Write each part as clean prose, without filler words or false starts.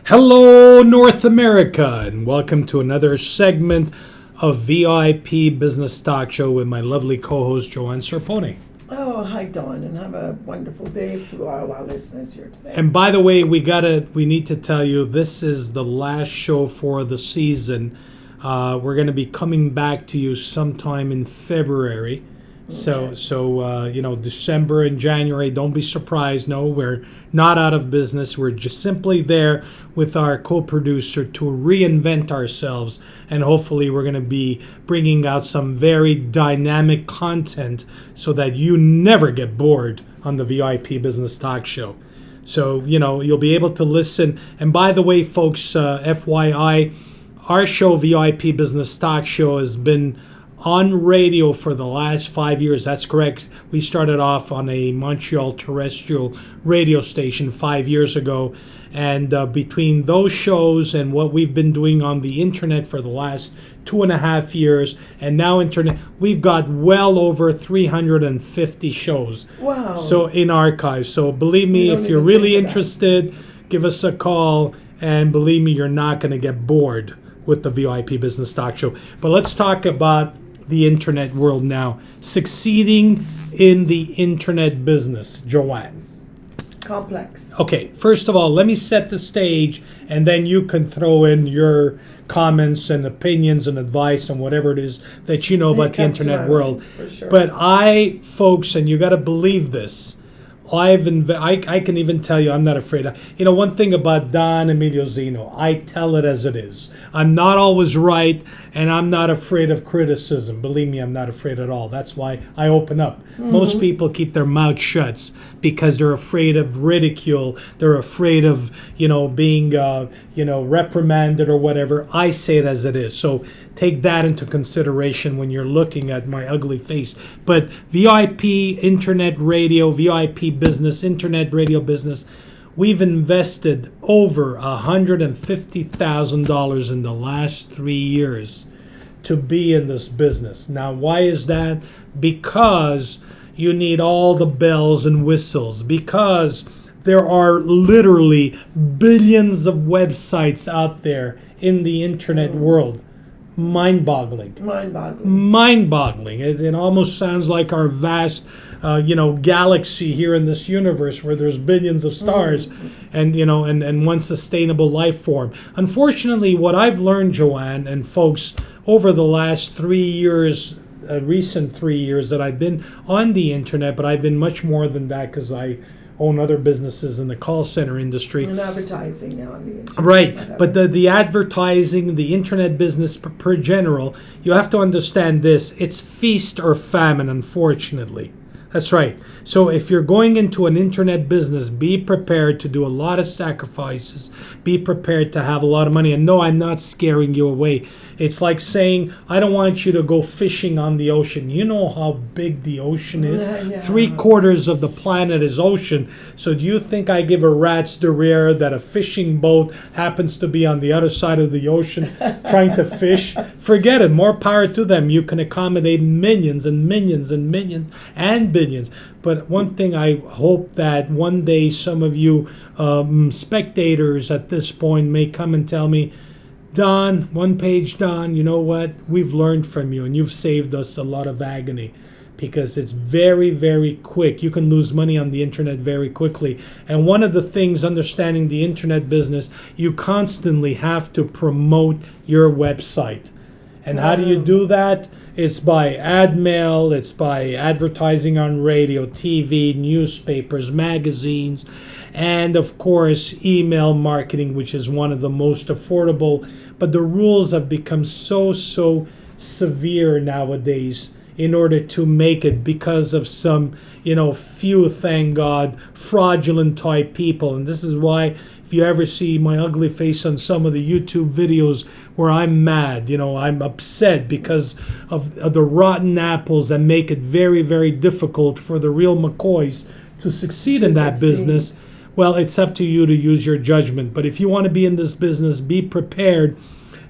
Hello, North America, and welcome to another segment of VIP Business Talk Show with my lovely co-host, Joanne Serponi. Oh, hi, Dawn, and have a wonderful day to all our listeners here today. And by the way, we need to tell you, this is the last show for the season. We're going to be coming back to you sometime in February. Okay. So December and January, don't be surprised. No, we're not out of business. We're just simply there with our co-producer to reinvent ourselves. And hopefully we're going to be bringing out some very dynamic content so that you never get bored on the VIP Business Talk Show. So, you'll be able to listen. And by the way, folks, FYI, our show, VIP Business Talk Show, has been on radio for the last 5 years. That's correct. We started off on a Montreal terrestrial radio station 5 years ago. And between those shows and what we've been doing on the internet for the last 2.5 years, and now internet, we've got well over 350 shows. Wow. So in archives. So believe me, if you're really interested, give us a call. And believe me, you're not going to get bored with the VIP Business Talk Show. But let's talk about the internet world now. Succeeding in the internet business, Joanne. Complex. Okay, first of all, let me set the stage, and then you can throw in your comments and opinions and advice and whatever it is that you know about the internet world. For sure. But folks, and you got to believe this, I can even tell you I'm not afraid. One thing about Don Emilio Zeno, I tell it as it is. I'm not always right, and I'm not afraid of criticism. Believe me, I'm not afraid at all. That's why I open up. Mm-hmm. Most people keep their mouth shut because they're afraid of ridicule. They're afraid of, being, reprimanded or whatever. I say it as it is. So take that into consideration when you're looking at my ugly face. But VIP internet radio, VIP business, internet radio business, we've invested over $150,000 in the last 3 years to be in this business. Now, why is that? Because you need all the bells and whistles, because there are literally billions of websites out there in the internet world. Mind-boggling. It almost sounds like our vast galaxy here in this universe where there's billions of stars and one sustainable life form. Unfortunately, what I've learned, Joanne, and folks, over the last 3 years, recent 3 years that I've been on the internet, but I've been much more than that because I own other businesses in the call center industry. And advertising now on the internet. Right, but the advertising, the internet business per general, you have to understand this. It's feast or famine, unfortunately. That's right. So if you're going into an internet business, be prepared to do a lot of sacrifices. Be prepared to have a lot of money. And no, I'm not scaring you away. It's like saying, I don't want you to go fishing on the ocean. You know how big the ocean is? Yeah. 3/4 of the planet is ocean. So do you think I give a rat's derriere that a fishing boat happens to be on the other side of the ocean trying to fish? Forget it. More power to them. You can accommodate millions and millions and millions and billions. But one thing, I hope that one day some of you spectators at this point may come and tell me, Don, One Page Don, you know what? We've learned from you and you've saved us a lot of agony because it's very, very quick. You can lose money on the internet very quickly. And one of the things, understanding the internet business, you constantly have to promote your website. And how do you do that? It's by ad mail, it's by advertising on radio, TV, newspapers, magazines, and of course email marketing, which is one of the most affordable. But the rules have become so severe nowadays in order to make it because of some, few, thank God, fraudulent type people. And this is why if you ever see my ugly face on some of the YouTube videos where I'm mad, I'm upset because of the rotten apples that make it very, very difficult for the real McCoys to succeed in that business. Well, it's up to you to use your judgment. But if you want to be in this business, be prepared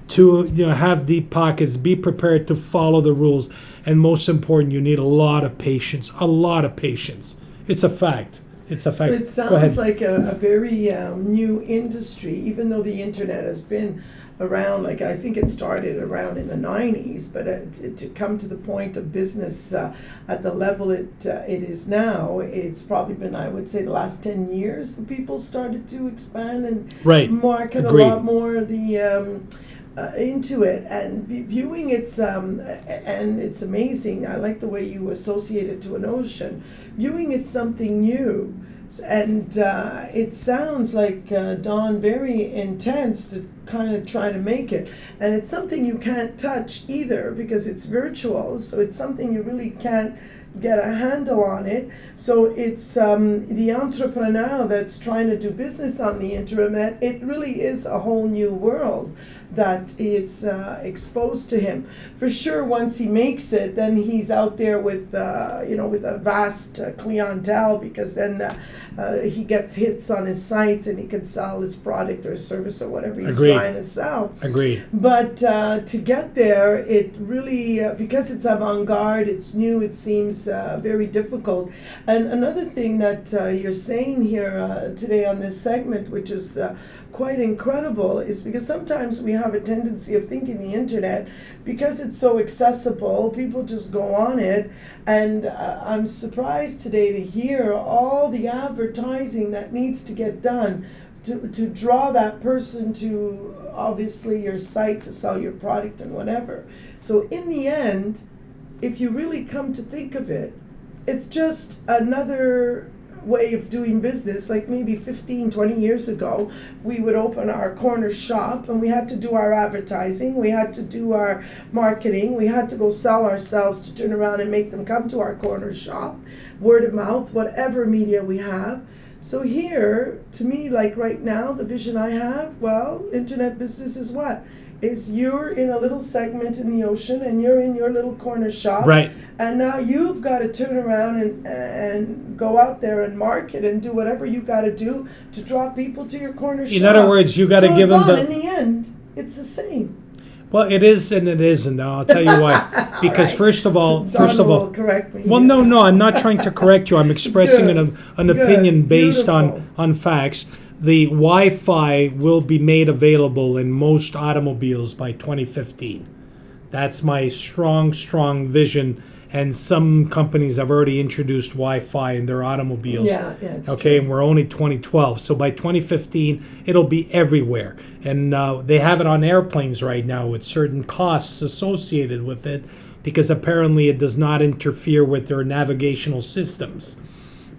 to have deep pockets, be prepared to follow the rules. And most important, you need a lot of patience, It's a fact. It's a So fact. it Go sounds ahead. like a very new industry, even though the internet has been around, like I think it started around in the 90s, but to come to the point of business at the level it is now, it's probably been, I would say, the last 10 years that people started to expand and Right. market Agreed. a lot more into it, and viewing and it's amazing. I like the way you associate it to an ocean. Viewing it's something new, and it sounds like Don very intense to kind of try to make it, and it's something you can't touch either because it's virtual. So it's something you really can't get a handle on it. So it's the entrepreneur that's trying to do business on the internet. It really is a whole new world that is exposed to him. For sure, once he makes it, then he's out there with with a vast clientele, because then he gets hits on his site and he can sell his product or service or whatever he's Agreed. trying to sell. Agreed. But to get there, it really, because it's avant-garde, it's new, it seems very difficult. And another thing that you're saying here today on this segment, which is quite incredible, is because sometimes we have a tendency of thinking the internet, because it's so accessible, people just go on it. And I'm surprised today to hear all the advertising that needs to get done to draw that person to obviously your site to sell your product and whatever. So in the end, if you really come to think of it, it's just another way of doing business. Like maybe 15, 20 years ago, we would open our corner shop and we had to do our advertising, we had to do our marketing, we had to go sell ourselves to turn around and make them come to our corner shop, word of mouth, whatever media we have. So here, to me, like right now, the vision I have, well, internet business is what? Is you're in a little segment in the ocean and you're in your little corner shop. Right. And now you've got to turn around and go out there and market and do whatever you got to do to draw people to your corner shop. In other words, you got to give them in the end, it's the same. Well, it is and it isn't. And I'll tell you why. Because right. first of all, Don will correct me. well, here. no, I'm not trying to correct you. I'm expressing good. an opinion Good. based Beautiful. on facts. The Wi-Fi will be made available in most automobiles by 2015. That's my strong vision. And some companies have already introduced Wi-Fi in their automobiles. Yeah, it's okay, true. and we're only 2012. So by 2015, it'll be everywhere. And they have it on airplanes right now with certain costs associated with it, because apparently it does not interfere with their navigational systems.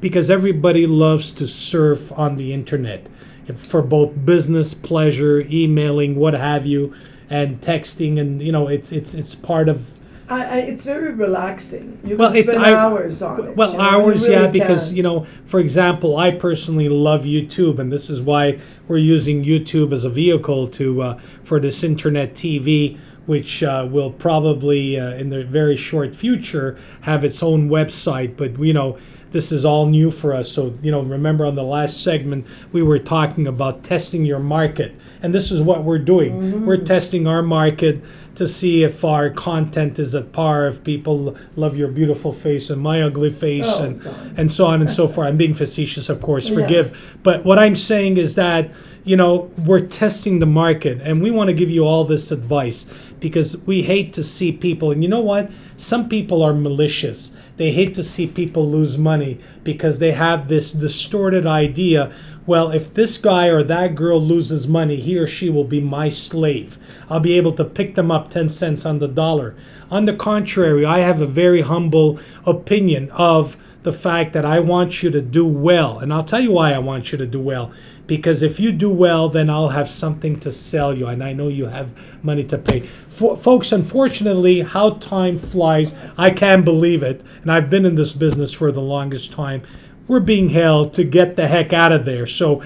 Because everybody loves to surf on the internet for both business, pleasure, emailing, what have you, and texting, and it's part of. It's very relaxing. You Well, can spend hours on it. Well, you know, hours, you really yeah, because can. for example, I personally love YouTube, and this is why we're using YouTube as a vehicle to for this internet TV, which will probably in the very short future have its own website. But this is all new for us. So remember on the last segment we were talking about testing your market, and this is what we're doing. Mm-hmm. We're testing our market to see if our content is at par, if people love your beautiful face and my ugly face, and so on and so forth. I'm being facetious, of course, forgive. But what I'm saying is that, we're testing the market, and we want to give you all this advice because we hate to see people, and you know what? Some people are malicious. They hate to see people lose money because they have this distorted idea. Well, if this guy or that girl loses money, he or she will be my slave. I'll be able to pick them up 10 cents on the dollar. On the contrary, I have a very humble opinion of the fact that I want you to do well. And I'll tell you why I want you to do well. Because if you do well, then I'll have something to sell you. And I know you have money to pay. Folks, unfortunately, how time flies, I can't believe it. And I've been in this business for the longest time. We're being held to get the heck out of there. So,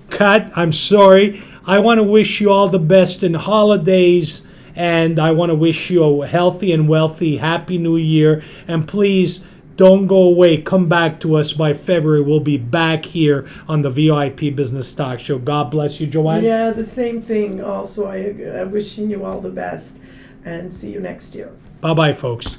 cut. I'm sorry. I want to wish you all the best in holidays. And I want to wish you a healthy and wealthy Happy New Year. And please, don't go away. Come back to us by February. We'll be back here on the VIP Business Talk Show. God bless you, Joanne. Yeah, the same thing. Also, I'm wishing you all the best, and see you next year. Bye-bye, folks.